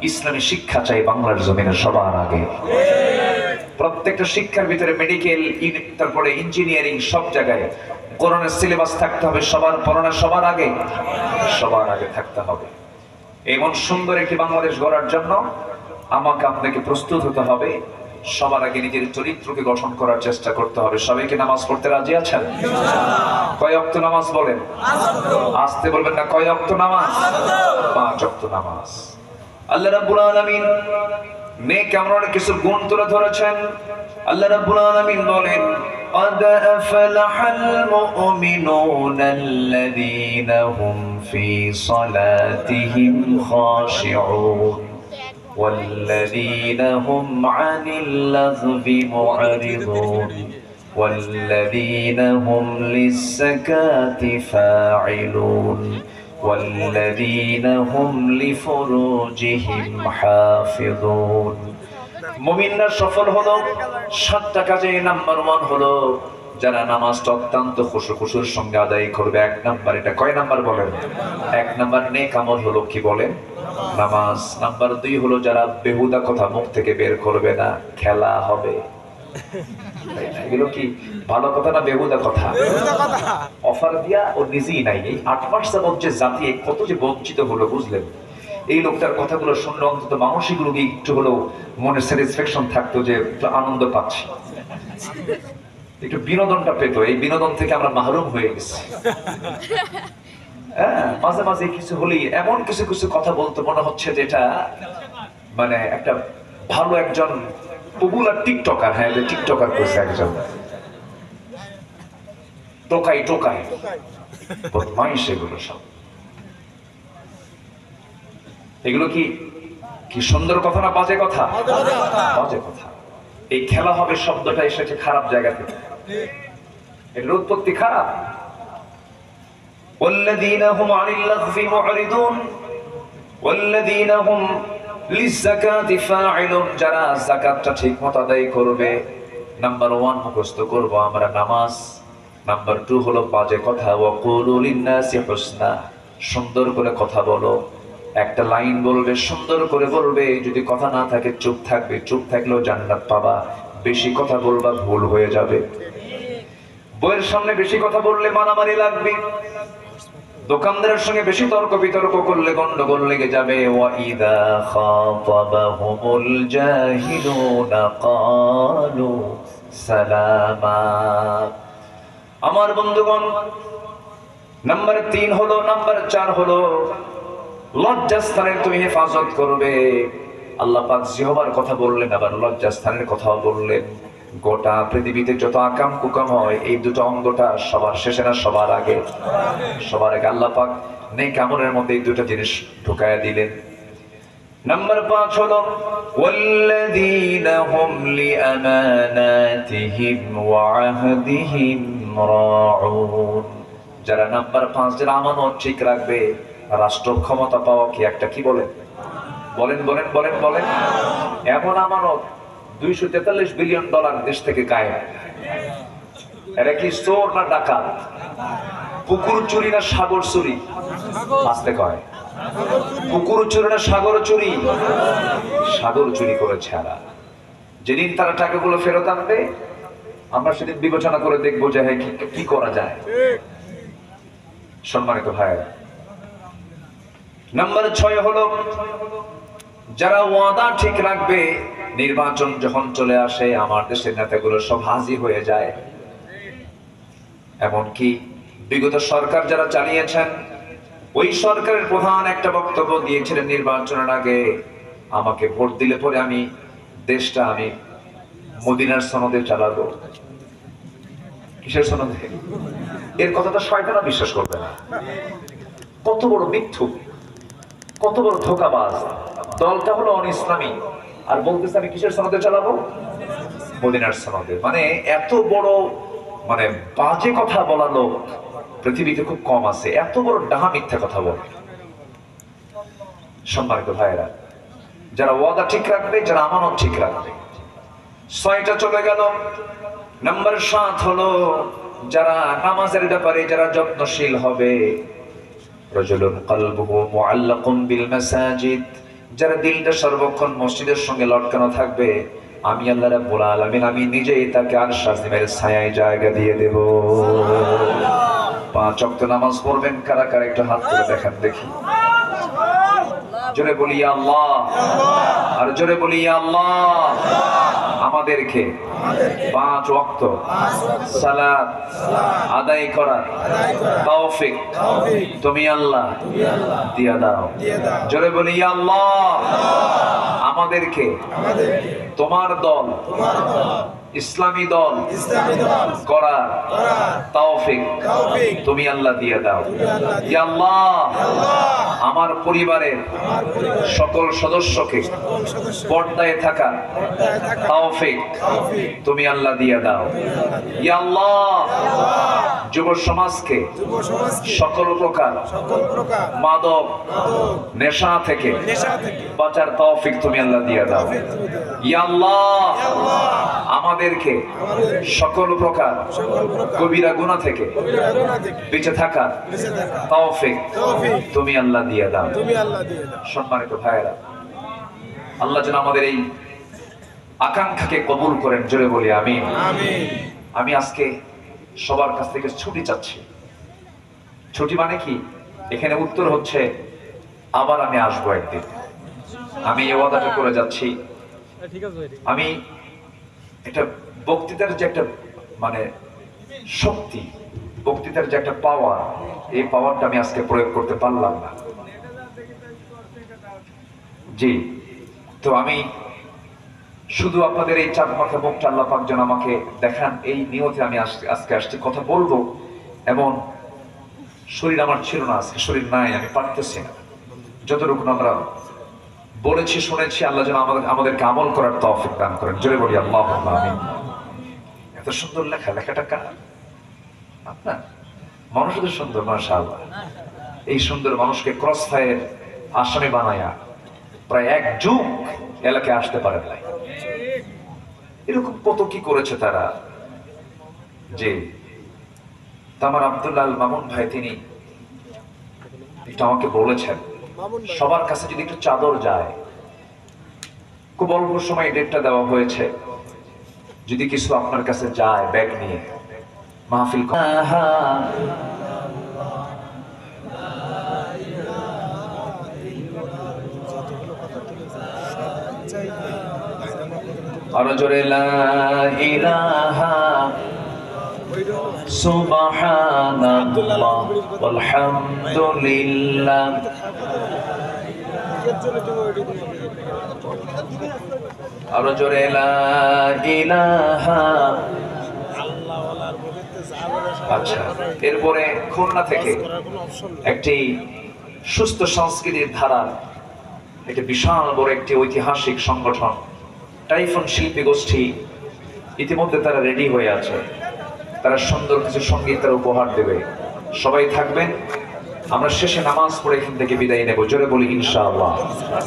ইসলামী শিক্ষা চাই বাংলার জমিনে সবার আগে। প্রত্যেকটা শিক্ষার ভিতরে মেডিকেল, তারপরে ইঞ্জিনিয়ারিং, সব জায়গায় কোরআনের সিলেবাস থাকতে হবে। সবার পড়ানো সবার আগে থাকতে হবে। এমন সুন্দর একটি বাংলাদেশ গড়ার জন্য আমাকে আপনাকে প্রস্তুত হতে হবে। সবার আগে নিজের চরিত্রকে গঠন করার চেষ্টা করতে হবে। সবাইকে নামাজ পড়তে রাজি আছেন? কয় ওয়াক্ত নামাজ বলেন? আসতে বলবেন না, কয় ওয়াক্ত নামাজ? 5 ওয়াক্ত নামাজ। আল্লাহ রাব্বুল আলামিন নেক আমলের কিছু গুণ তুলে ধরেছেন। আল্লাহ রাব্বুল আলামিন বলেন, قد أفلح المؤمنون الذين هم في صلاتهم خاشعون والذين هم عن اللغو معرضون والذين هم للزكاة فاعلون والذين هم لفروجهم حافظون। মুমিনরা সফল হলো 7টা কাজে। নাম্বার 1 হলো যারা নামাজটা অত্যন্ত খুশুর সঙ্গে আদায় করবে। 1 নাম্বার, এটা কয় নাম্বার বলেন? 1 নাম্বার নেক আমল হলো কি বলেন? নামাজ। নাম্বার 2 হলো যারা বেহুদা কথা মুখ থেকে বের করবে না। খেলা হবে, এগুলো কি ভালো কথা না বেহুদা কথা? অফার দিয়া ও নিজেই নাই। এই 8 মাস যাবত যে জাতি কত যে বঞ্চিত হলো, বুঝলেন? এই লোকটার কথাগুলো শুনলে অন্তত মানসিকগুলো একটু হলেও মনে স্যাটিসফ্যাকশন থাকতো, যে আনন্দ পাচ্ছি, একটু বিনোদনটা পেত। এই বিনোদন থেকে আমরা মাহরুম হয়ে গেছি। হ্যাঁ, মাঝে মাঝে কিছু হলেই এমন কিছু কিছু কথা বলতে মনে হচ্ছে যেটা মানে একটা ভালো একজন পপুলার টিকটকার। হ্যাঁ, টিকটকার করেছে একজন, টোকাই বদমাইশ। এগুলো সব, এগুলো কি কি সুন্দর কথা না বাজে কথা? বাজে কথা। এই খেলা হবে শব্দটা এসেছে খারাপ জায়গা থেকে, এর উৎপত্তি খারাপ। والذين هم عن اللغو معرضون والذين هم للزكاة فاعلون। যারা যাকাতটা ঠিকমতো আদায় করবে। নাম্বার 1 মুখস্থ করব আমরা নামাজ। নাম্বার 2 হলো বাজে কথা। ওয়াকুলু লিন-নাসি হুসনা, সুন্দর করে কথা বলো। একটা লাইন বলবে, সুন্দর করে বলবে। যদি কথা না থাকে চুপ থাকবে, চুপ থাকলেও জান্নাত পাবা। বেশি কথা বলবা, ভুল হয়ে যাবে। বইয়ের সামনে বেশি কথা বললে মারামারি লাগবে। দোকানদারের সঙ্গে বেশি তর্ক বিতর্ক করলে গন্ডগোল লেগে যাবে। ওয়াইদা খাতাবাহুমুল জাহিলুনা ক্বালু সালামা। আমার বন্ধুগণ, নাম্বার 3 হলো, নাম্বার 4 হলো লজ্জাস্থানের তুমি হেফাজত করবে। আল্লাহ পাক জিহ্বার কথা বললেন, আবার লজ্জাস্থানের কথাও বললেন। গোটা পৃথিবীতে যত আকাম কুকাম হয়, এই দুটো অঙ্গটা সবার শেষে না সবার আগে? সবার আগে। আল্লাহ পাক নেক আমলের মধ্যে এই দুটো জিনিস ঢুকায়া দিলেন। নাম্বার 5 হলো ওয়াল্লাযীনা হুম লিআমানাতিহিম ওয়া আহদিহিম রাউন। যারা নাম্বার 5, যারা আমানত ঠিক রাখবে। রাষ্ট্র ক্ষমতা পাওয়া কি একটা কি বলেন? বলেন বলেন বলেন বলেন। এমন আমানত $243 বিলিয়ন দেশ থেকে গায়েব। এরা কি চোর না ডাকাত? পুকুর চুরি না সাগর চুরি? আসতে কয়, পুকুর চুরি না সাগর চুরি? সাগর চুরি করেছে এরা। যেদিন তারা টাকাগুলো ফেরত আনবে, আমরা সেদিন বিবেচনা করে দেখবো যে হ্যাঁ কি করা যায়। সম্মানিত ভাইরা, নাম্বার 6 হলো যারা ওয়াদা ঠিক রাখবে। নির্বাচন যখন চলে আসে, আমার দেশের নেতাগুলো সব হাজির হয়ে যায়। এমনকি বিগত সরকার যারা চালিয়েছেন, ওই সরকারের প্রধান একটা বক্তব্য দিয়েছিলেন নির্বাচনের আগে, আমাকে ভোট দিলে পরে আমি দেশটা আমি মদিনার সনদে চালাবো। কিসের সনদে? এর কথাটা শয়তানও বিশ্বাস করবে না। কত বড় মিথ্যুক, কত বড় ধোঁকাবাজ। দলটা হলো অন-ইসলামী, আর বলতেছে আমি কিসের সনদে চালাবো? মদিনার সনদে। মানে এত বড় মানে বাজে কথা বলা লোক পৃথিবীতে খুব কম আছে, এত বড় ডাহা মিথ্যা কথা বলে। সম্মানিত ভাইয়েরা, যারা ওয়াদা ঠিক রাখবে, যারা আমানত ঠিক রাখবে। 6টা চলে গেল। নাম্বার 7 হলো যারা নামাজের ব্যাপারে যারা যত্নশীল হবে। রাজুলুন কলবুহু মুআল্লাকুন বিল মাসাজিদ, যারা দিলটা সর্বক্ষণ মসজিদের সঙ্গে লটকানো থাকবে, আমি আল্লাহ রাব্বুল আলামিন আমি নিজেই তাকে আরশ আজিমের ছায়ায় জায়গা দিয়ে দেব। 5 ওয়াক্ত নামাজ পড়বেন কারা কারা একটু হাত তুলে দেখান দেখি। জোরে বলি ইয়া আল্লাহ, আর জোরে বলি ইয়া আল্লাহ। আমাদেরকে 5 ওয়াক্ত সালাত আদায় করার তৌফিক তুমি আল্লাহ দিয়া দাও। জোরে বলি ইয়া আল্লাহ। আমাদেরকে তোমার দল, ইসলামী দল করার তৌফিক তুমি আল্লাহ দিয়ে দাও। ইয়া আল্লাহ, আমার পরিবারের সকল সদস্যকে পর্দায় থাকা তৌফিক তুমি আল্লাহ দিয়ে দাও। ইয়া আল্লাহ, যুব সমাজকে সকল প্রকার মাদক নেশা থেকে বাঁচার তৌফিক তুমি আল্লাহ দিয়ে দাও। ইয়া আল্লাহ, আমাদেরকে সকল প্রকার কবিরা গুনাহ থেকে বেঁচে থাকা তৌফিক তুমি আল্লাহ দিয়ে দাও। সম্মানিত ভাইয়েরা, আল্লাহ যেন আমাদের এই আকাঙ্ক্ষাকে কবুল করেন। জোরে বলি আমিন। আমি আজকে সবার কাছ থেকে ছুটি চাচ্ছি। ছুটি মানে কি? এখানে উত্তর হচ্ছে আবার আমি আসবো একদিন। আমি এই ওয়াদাটা করে যাচ্ছি। আমি একটা বক্তৃতার যে একটা মানে শক্তি, বক্তৃতার যে একটা পাওয়ার, এই পাওয়ারটা আমি আজকে প্রয়োগ করতে পারলাম না। জি, তো আমি শুধু আপনাদের এই চাঁদ মাথা মুখটা আল্লাহ পাক যেন আমাকে দেখান, এই নিয়তে আমি আজকে আসছি, কথা বলবো। এমন শরীর আমার ছিল না, আজকে শরীর নাই, আমি পারতেছি না। যতটুকু আমরা বলেছি শুনেছি, আল্লাহ যেন আমাদেরকে আমল করার তৌফিক দান করেন। জোরে বলি আল্লাহুম্মা আমিন। এত সুন্দর লেখা, লেখাটা কার? আপনার? মানুষ তো সুন্দর, মাশাআল্লাহ। এই সুন্দর মানুষকে ক্রস ফায়ার আসামি বানায়া প্রায় 1 যুগ এলাকায় আসতে পারে নাই। এরকম কত কি করেছে তারা। যে তামার আব্দুল্লাহ আল মামুন ভাই, তিনি একটু আমাকে বলেছেন সবার কাছে যদি একটু চাদর যায়, খুব অল্প সময় ডেটটা দেওয়া হয়েছে, যদি কিছু আপনার কাছে যায় ব্যাগ নিয়ে মাহফিল আরো জোরে লা ইলাহা সুবহানাল্লাহ ওয়ালহামদুলিল্লাহ। আরো জোরে লা ইলাহা। আচ্ছা, এরপরে খুলনা থেকে একটি সুস্থ সংস্কৃতির ধারা, একটি বিশাল বড় একটি ঐতিহাসিক সংগঠন টাইফুন শিল্পী গোষ্ঠী, ইতিমধ্যে তারা রেডি হয়ে আছে। তারা সুন্দর কিছু সঙ্গীত তারা উপহার দেবে। সবাই থাকবেন। আমরা শেষে নামাজ পড়ে এখান থেকে বিদায় নেব। জোরে বলি ইনশাআল্লাহ।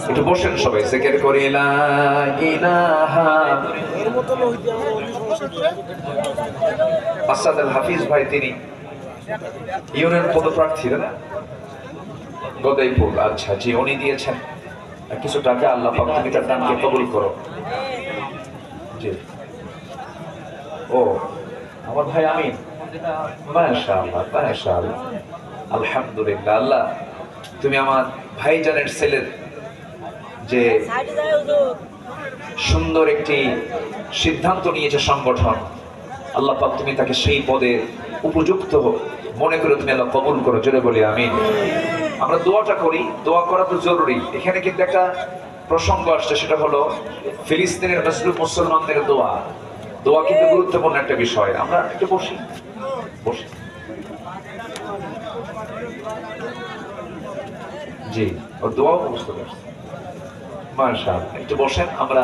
একটু বসেন সবাই, জিকির করি লা ইলাহা। আসাদ আল হাফিজ ভাই, তিনি ইউনিয়ন পদপ্রার্থী না গদাইপুর। আচ্ছা জি, উনি দিয়েছেন কিছু টাকা। আল্লাহ পাক তুমি তার দানকে কবুল করো। জি, ও আমার ভাই আমিন, মাশাআল্লাহ মাশাআল্লাহ, আলহামদুলিল্লাহ। আল্লাহ তুমি আমার ভাইজানের ছেলের যে সুন্দর একটি সিদ্ধান্ত নিয়েছে সংগঠন, আল্লাহ পাক তুমি তাকে সেই পদে উপযুক্ত মনে করে তুমি আল্লাহ কবুল করো। জোরে বলি আমিন। আমরা দোয়াটা করি, দোয়া করা তো জরুরি। এখানে কিন্তু একটা প্রসঙ্গ আসছে, সেটা হলো ফিলিস্তিনের মুসলমানদের দোয়া। দোয়া কিন্তু গুরুত্বপূর্ণ একটা বিষয়। আমরা একটু বসি বসি। জি, ওর দোয়াও বুঝতে পারছি। মাশাআল্লাহ, একটু বসেন। আমরা